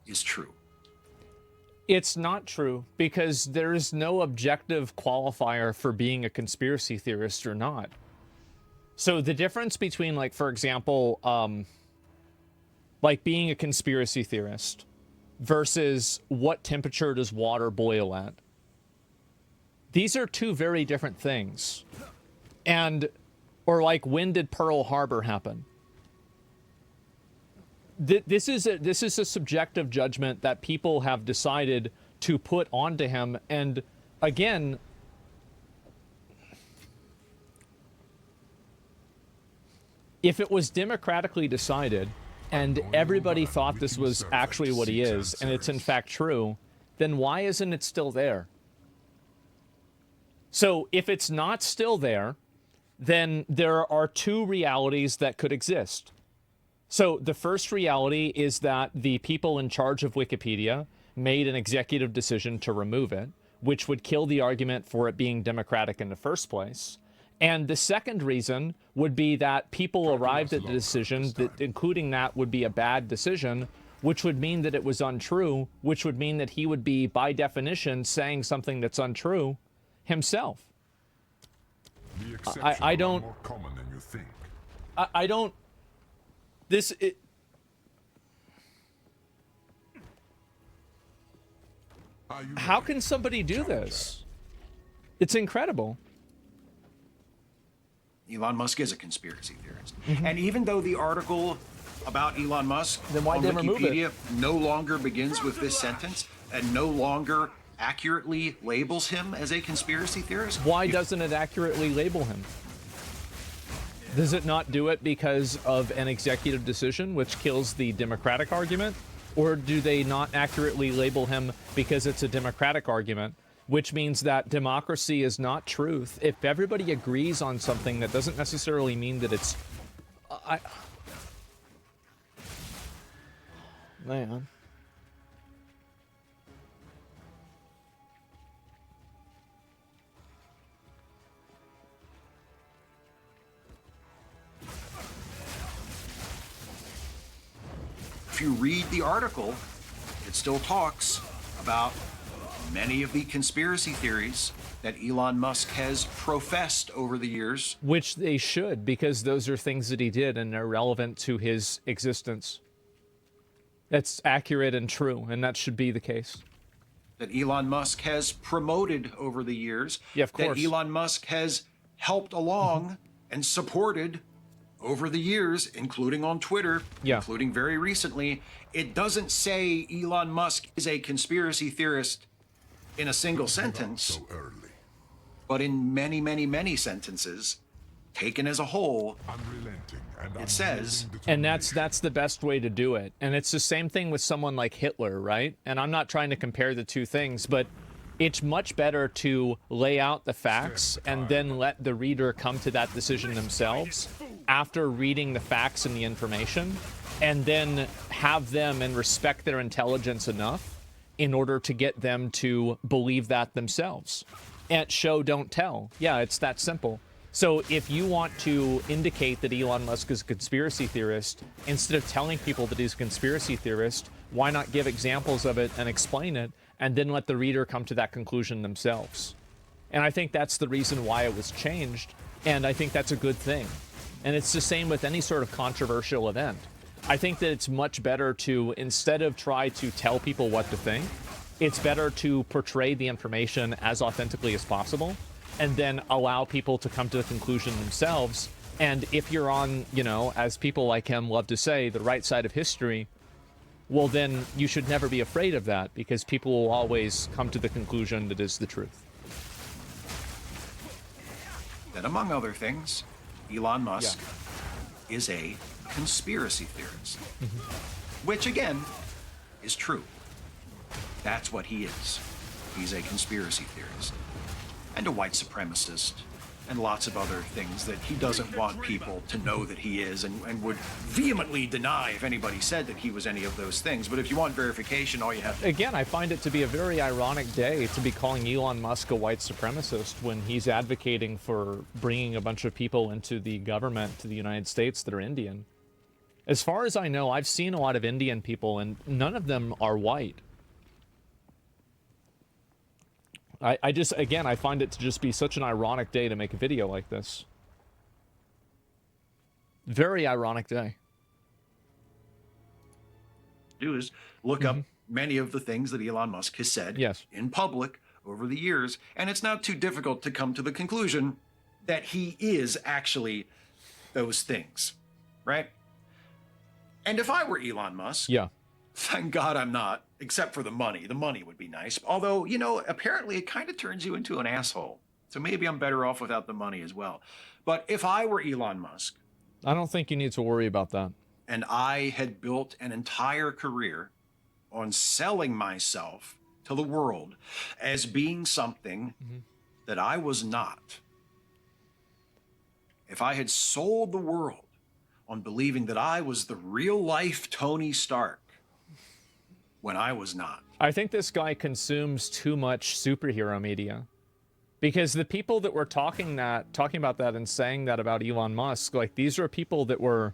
is true. It's not true, because there is no objective qualifier for being a conspiracy theorist or not. So the difference between, like, for example, like being a conspiracy theorist versus what temperature does water boil at. These are two very different things. And, or like, when did Pearl Harbor happen? This is a subjective judgment that people have decided to put onto him. And again, if it was democratically decided and everybody thought this was actually what he is, and it's in fact true, then why isn't it still there? So if it's not still there, then there are two realities that could exist. So the first reality is that the people in charge of Wikipedia made an executive decision to remove it, which would kill the argument for it being democratic in the first place. And the second reason would be that people arrived at the decision that including that would be a bad decision, which would mean that it was untrue, which would mean that he would be, by definition, saying something that's untrue himself. I don't... more common than you think. I don't... This... How can somebody do this? It's incredible. Elon Musk is a conspiracy theorist. And even though the article about Elon Musk then why on they remove it? Wikipedia no longer begins with this sentence and no longer accurately labels him as a conspiracy theorist. Why doesn't it accurately label him? Does it not do it because of an executive decision, which kills the democratic argument? Or do they not accurately label him because it's a democratic argument, which means that democracy is not truth? If everybody agrees on something, that doesn't necessarily mean that it's... Man. If you read the article, it still talks about many of the conspiracy theories that Elon Musk has professed over the years. Which they should, because those are things that he did and they're relevant to his existence. That's accurate and true, and that should be the case. That Elon Musk has promoted over the years. Yeah, of course. That Elon Musk has helped along and supported over the years, including on Twitter, including very recently. It doesn't say Elon Musk is a conspiracy theorist in a single sentence, So early. but in many, many, many sentences, taken as a whole, Unrelenting and it says... And that's the best way to do it. And it's the same thing with someone like Hitler, right? And I'm not trying to compare the two things, but it's much better to lay out the facts and then let the reader come to that decision themselves after reading the facts and the information, and then have them and respect their intelligence enough in order to get them to believe that themselves. And show, don't tell. Yeah, it's that simple. So if you want to indicate that Elon Musk is a conspiracy theorist, instead of telling people that he's a conspiracy theorist, why not give examples of it and explain it, and then let the reader come to that conclusion themselves? And I think that's the reason why it was changed, and I think that's a good thing. And it's the same with any sort of controversial event. I think that it's much better to, instead of try to tell people what to think, it's better to portray the information as authentically as possible, and then allow people to come to the conclusion themselves. And if you're on, you know, as people like him love to say, the right side of history, well, then you should never be afraid of that, because people will always come to the conclusion that is the truth. That, among other things, Elon Musk is a conspiracy theorist, which, again, is true. That's what he is. He's a conspiracy theorist and a white supremacist and lots of other things that he doesn't want people to know that he is, and would vehemently deny if anybody said that he was any of those things. But if you want verification, all you have to... Again, I find it to be a very ironic day to be calling Elon Musk a white supremacist when he's advocating for bringing a bunch of people into the government to the United States that are Indian. As far as I know, I've seen a lot of Indian people, and none of them are white. I just, again, I find it to just be such an ironic day to make a video like this. Very ironic day. Do is look up many of the things that Elon Musk has said in public over the years, and it's not too difficult to come to the conclusion that he is actually those things, right? And if I were Elon Musk, thank God I'm not, except for the money. The money would be nice. Although, you know, apparently it kind of turns you into an asshole. So maybe I'm better off without the money as well. But if I were Elon Musk, I don't think you need to worry about that. And I had built an entire career on selling myself to the world as being something that I was not. If I had sold the world on believing that I was the real life Tony Stark when I was not. I think this guy consumes too much superhero media. Because the people that were talking about that and saying that about Elon Musk, like, these are people that were,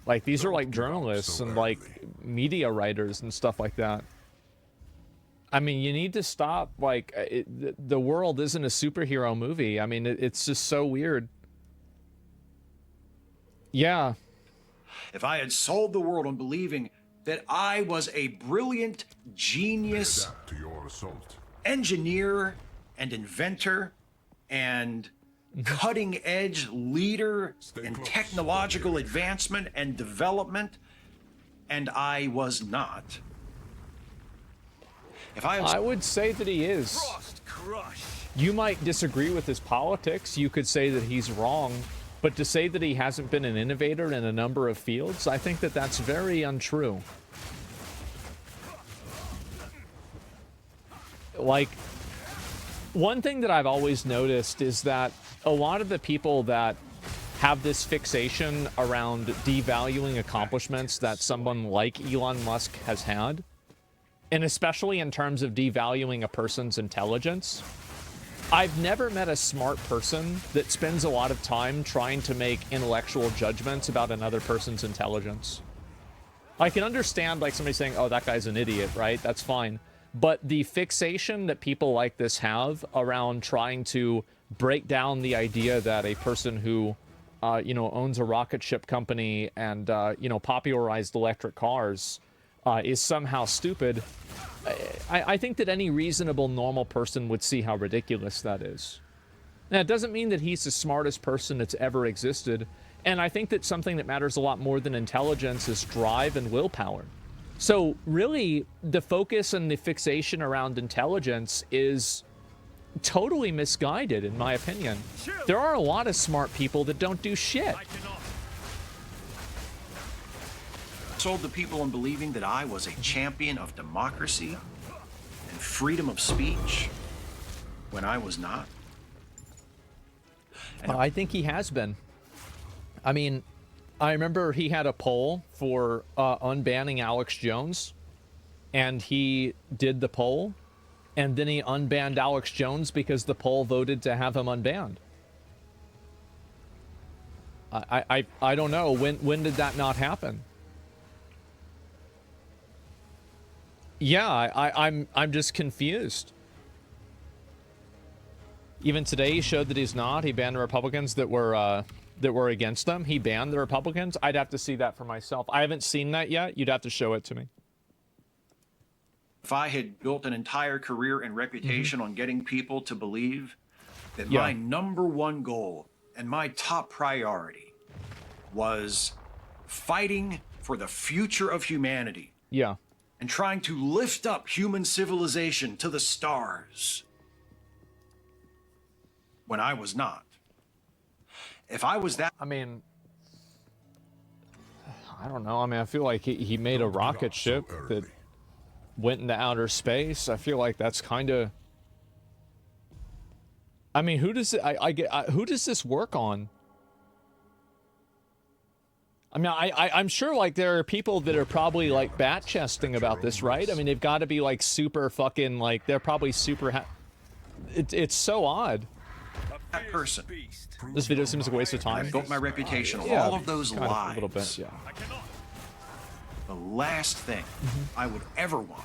like, these are like journalists and like media writers and stuff like that. I mean, you need to stop, like, the world isn't a superhero movie. I mean, it's just so weird. Yeah. If I had sold the world on believing that I was a brilliant genius adapt to your assault. engineer and inventor and cutting edge leader in technological advancement and development, and I was not. If I would say that he is. You might disagree with his politics. You could say that he's wrong. But to say that he hasn't been an innovator in a number of fields, I think that that's very untrue. Like, one thing that I've always noticed is that a lot of the people that have this fixation around devaluing accomplishments that someone like Elon Musk has had, and especially in terms of devaluing a person's intelligence, I've never met a smart person that spends a lot of time trying to make intellectual judgments about another person's intelligence. I can understand, like, somebody saying, oh, that guy's an idiot, right? That's fine. But the fixation that people like this have around trying to break down the idea that a person who, you know, owns a rocket ship company and, you know, popularized electric cars is somehow stupid, I think that any reasonable, normal person would see how ridiculous that is. Now, it doesn't mean that he's the smartest person that's ever existed, and I think that something that matters a lot more than intelligence is drive and willpower. So, really, the focus and the fixation around intelligence is totally misguided, in my opinion. There are a lot of smart people that don't do shit. sold the people on believing that I was a champion of democracy and freedom of speech when I was not. I think he has been. I mean, I remember he had a poll for unbanning Alex Jones, and he did the poll, and then he unbanned Alex Jones because the poll voted to have him unbanned. I don't know, when did that not happen? Yeah, I'm just confused. Even today he showed that he's not. He banned the Republicans that were against them. He banned the Republicans. I'd have to see that for myself. I haven't seen that yet. You'd have to show it to me. If I had built an entire career and reputation on getting people to believe that my number one goal and my top priority was fighting for the future of humanity. Yeah. And trying to lift up human civilization to the stars when I was not. If I was that... I mean, I don't know. I mean, I feel like he made a rocket ship that went into outer space. I feel like that's kind of... I mean, who does it... who does this work on? I mean, I'm sure, like, there are people that are probably, like, bat-chesting about this, right? I mean, they've got to be, like, super fucking, like, they're probably super... It's so odd. that person. This video seems like a waste of I time. built my reputation on Yeah, all of those kind of lies. a little bit, yeah. The last thing I would ever want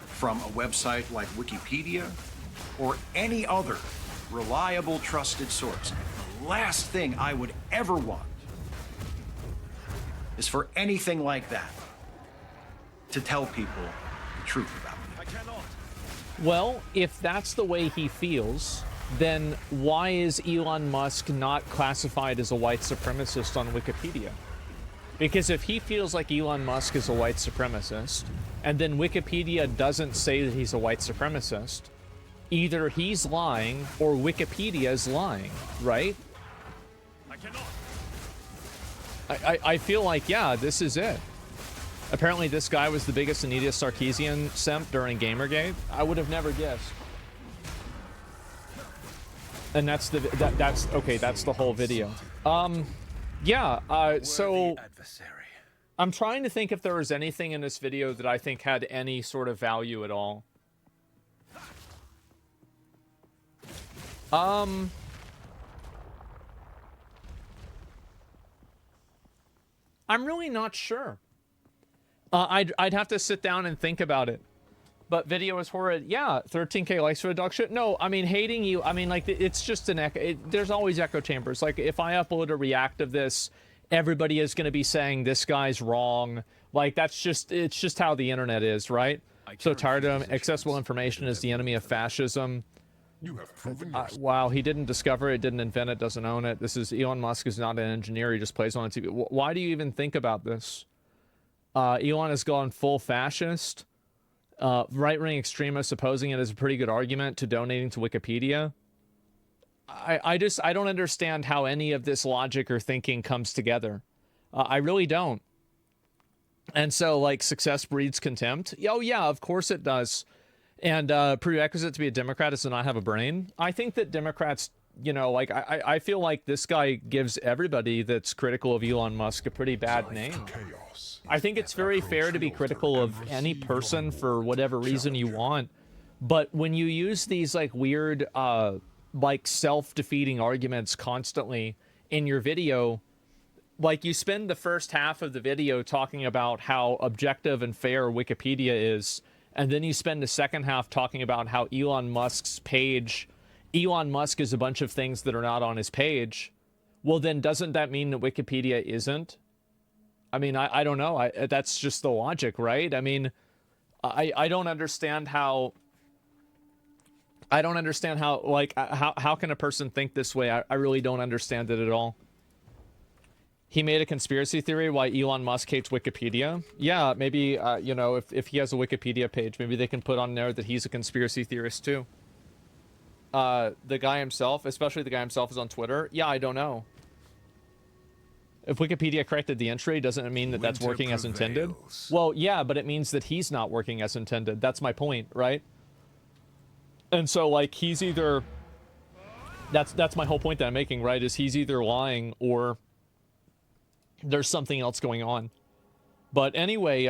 from a website like Wikipedia or any other reliable, trusted source, the last thing I would ever want is for anything like that to tell people the truth about me. Well, if that's the way he feels, then why is Elon Musk not classified as a white supremacist on Wikipedia? Because if he feels like Elon Musk is a white supremacist, and then Wikipedia doesn't say that he's a white supremacist, either he's lying or Wikipedia is lying, right? I feel like, yeah, this is it. Apparently this guy was the biggest Anita Sarkeesian simp during Gamergate. I would have never guessed. And that's the whole video. So I'm trying to think if there was anything in this video that I think had any sort of value at all. I'm really not sure. I'd have to sit down and think about it. But video is horrid. Yeah, 13K likes for a dog shit. No, I mean, hating you, I mean, like, it's just an echo. There's always echo chambers. Like, if I upload a react of this, everybody is going to be saying this guy's wrong. Like, it's just how the internet is, right? So tired of him. Accessible information is the enemy of fascism. You have proven Wow, he didn't discover it, didn't invent it, doesn't own it. This is Elon Musk is not an engineer. He just plays on TV. Why do you even think about this? Elon has gone full fascist. Right-wing extremists opposing it is a pretty good argument to donating to Wikipedia. I don't understand how any of this logic or thinking comes together. I really don't. And so, like, success breeds contempt. Oh, yeah, of course it does. And prerequisite to be a Democrat is to not have a brain. I think that Democrats, you know, like, I feel like this guy gives everybody that's critical of Elon Musk a pretty bad name. I think it's very fair to be critical of any person for whatever reason you want. But when you use these, like, weird, like, self-defeating arguments constantly in your video, like, you spend the first half of the video talking about how objective and fair Wikipedia is, and then you spend the second half talking about how Elon Musk's page, Elon Musk is a bunch of things that are not on his page. Well, then doesn't that mean that Wikipedia isn't? I mean, I don't know. That's just the logic, right? I mean, I don't understand how... like, how can a person think this way? I really don't understand it at all. He made a conspiracy theory why Elon Musk hates Wikipedia. Yeah, maybe, you know, if he has a Wikipedia page, maybe they can put on there that he's a conspiracy theorist too. The guy himself, especially the guy himself, is on Twitter. Yeah, I don't know. If Wikipedia corrected the entry, doesn't it mean that that's working as intended? Well, yeah, but it means that he's not working as intended. That's my point, right? And so, like, he's either... That's my whole point that I'm making, right? Is he's either lying or there's something else going on. But anyway,